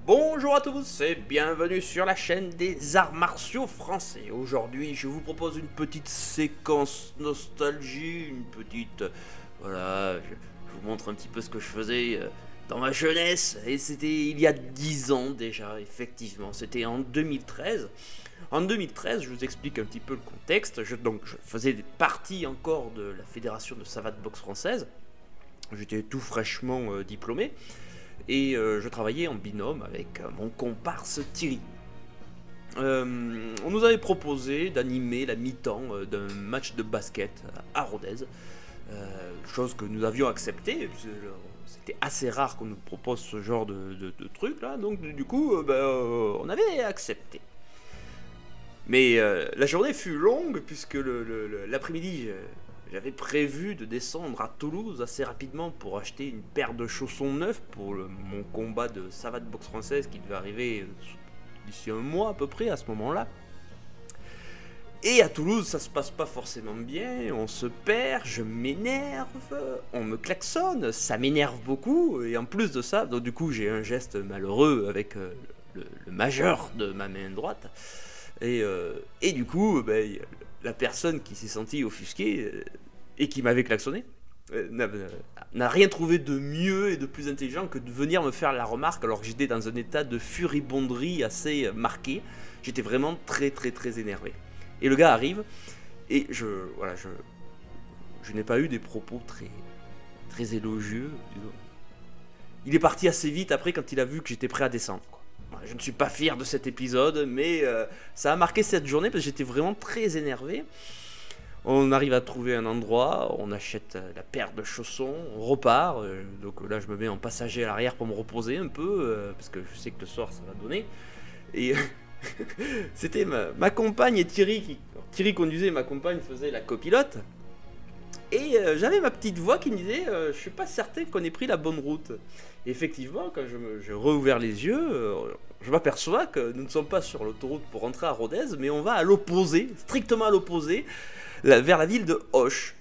Bonjour à tous et bienvenue sur la chaîne des arts martiaux français. Aujourd'hui je vous propose une petite séquence nostalgie, une petite... Voilà, je vous montre un petit peu ce que je faisais dans ma jeunesse. Et c'était il y a 10 ans déjà, effectivement, c'était en 2013. En 2013, je vous explique un petit peu le contexte. Je faisais partie encore de la fédération de savate boxe française. J'étais tout fraîchement diplômé. Et je travaillais en binôme avec mon comparse Thierry. On nous avait proposé d'animer la mi-temps d'un match de basket à Rodez, chose que nous avions acceptée. C'était assez rare qu'on nous propose ce genre de truc là, donc du coup on avait accepté. Mais la journée fut longue puisque l'après-midi... J'avais prévu de descendre à Toulouse assez rapidement pour acheter une paire de chaussons neufs pour mon combat de savate boxe française qui devait arriver d'ici un mois à peu près à ce moment-là. Et à Toulouse, ça se passe pas forcément bien, on se perd, je m'énerve, on me klaxonne, ça m'énerve beaucoup, et en plus de ça, donc du coup j'ai un geste malheureux avec le majeur de ma main droite, et du coup, la personne qui s'est sentie offusquée et qui m'avait klaxonné n'a rien trouvé de mieux et de plus intelligent que de venir me faire la remarque alors que j'étais dans un état de furibonderie assez marqué. J'étais vraiment très énervé. Et le gars arrive et je n'ai pas eu des propos très élogieux. Disons. Il est parti assez vite après quand il a vu que j'étais prêt à descendre. Je ne suis pas fier de cet épisode, mais ça a marqué cette journée parce que j'étais vraiment très énervé. On arrive à trouver un endroit, on achète la paire de chaussons, on repart. Donc là, je me mets en passager à l'arrière pour me reposer un peu, parce que je sais que le soir, ça va donner. Et c'était ma compagne et Thierry. Thierry conduisait et ma compagne faisait la copilote. Et j'avais ma petite voix qui me disait je suis pas certain qu'on ait pris la bonne route. Et effectivement, quand je réouvert les yeux, je m'aperçois que nous ne sommes pas sur l'autoroute pour rentrer à Rodez, mais on va à l'opposé, strictement à l'opposé, vers la ville de Auch.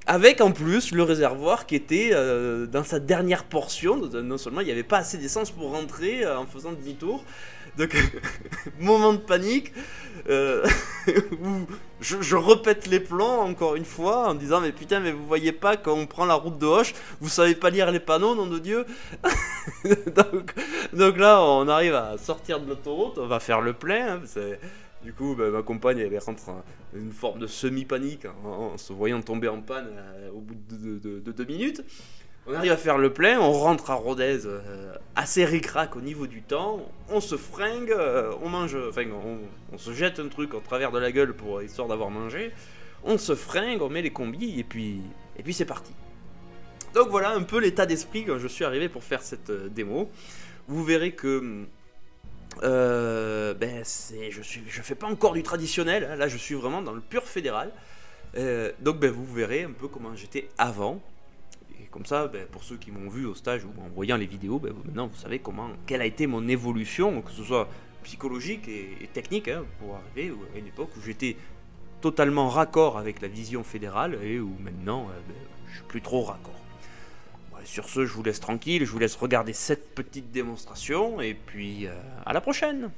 Avec en plus le réservoir qui était dans sa dernière portion. Non seulement il n'y avait pas assez d'essence pour rentrer en faisant demi-tour. Donc, moment de panique, où je répète les plans encore une fois en disant mais putain mais vous voyez pas quand on prend la route de Auch, vous savez pas lire les panneaux, nom de Dieu. donc là on arrive à sortir de l'autoroute, on va faire le plein, hein, du coup ma compagne elle rentre en une forme de semi-panique en se voyant tomber en panne au bout de 2 minutes. On arrive à faire le plein, on rentre à Rodez assez ric-rac au niveau du temps, on se fringue, on mange, enfin on se jette un truc en travers de la gueule pour histoire d'avoir mangé, on se fringue, on met les combis et puis c'est parti. Donc voilà un peu l'état d'esprit quand je suis arrivé pour faire cette démo. Vous verrez que je fais pas encore du traditionnel, hein, là je suis vraiment dans le pur fédéral. Donc vous verrez un peu comment j'étais avant. Comme ça, pour ceux qui m'ont vu au stage ou en voyant les vidéos, maintenant vous savez quelle a été mon évolution, que ce soit psychologique et technique, hein, pour arriver à une époque où j'étais totalement raccord avec la vision fédérale et où maintenant je suis plus trop raccord. Ouais, sur ce, je vous laisse tranquille, je vous laisse regarder cette petite démonstration et puis à la prochaine.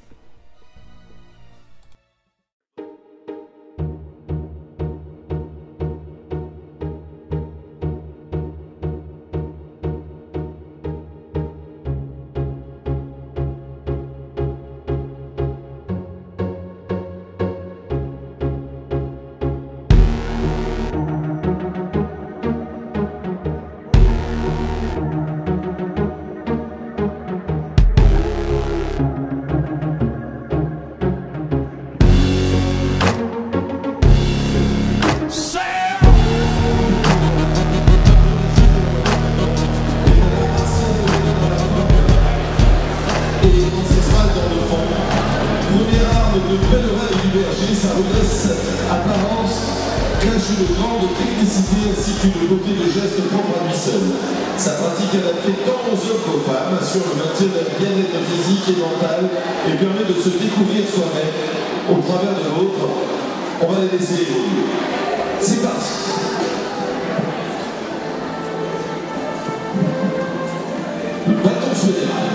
une belle oreille du berger, sa rudesse apparence cache une grande technicité ainsi qu'une beauté de geste propre à lui seul. Sa pratique adaptée tant aux hommes qu'aux femmes assure le maintien d'un bien-être physique et mental et permet de se découvrir soi-même au travers de l'autre. On va les laisser évoluer. C'est parti. Le bâton fédéral.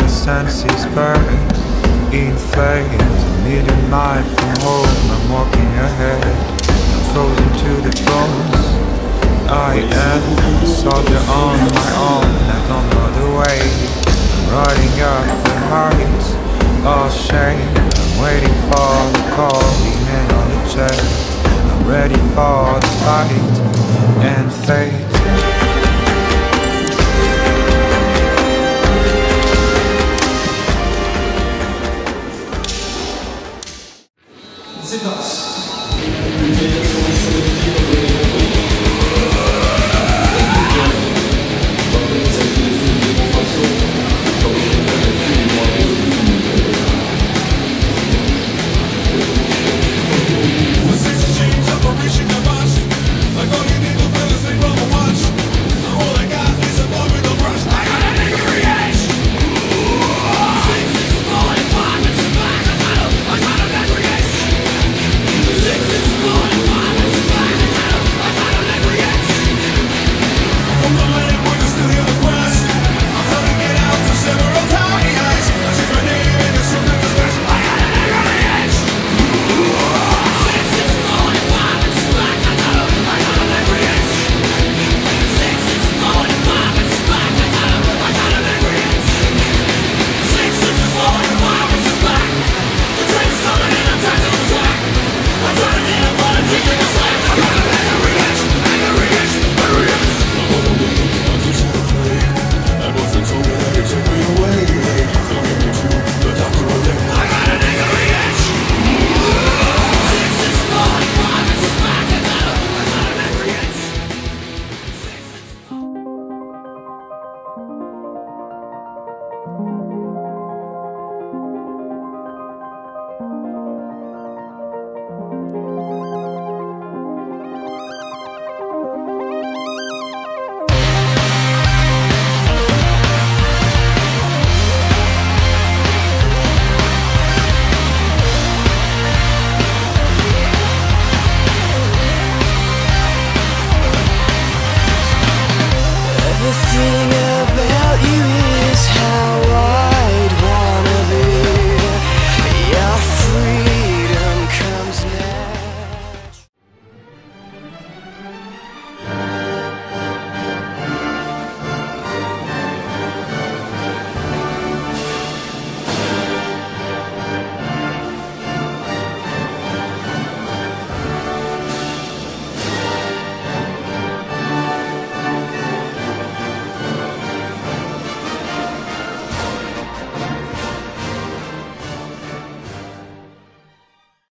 Senses burn in flames, a million miles from home. I'm walking ahead, I'm frozen to the bones. I am a soldier on my own, I don't know the way. I'm riding up the heights, all shame. I'm waiting for the call, the hand on the chest. I'm ready for the fight and fate. C'est parti.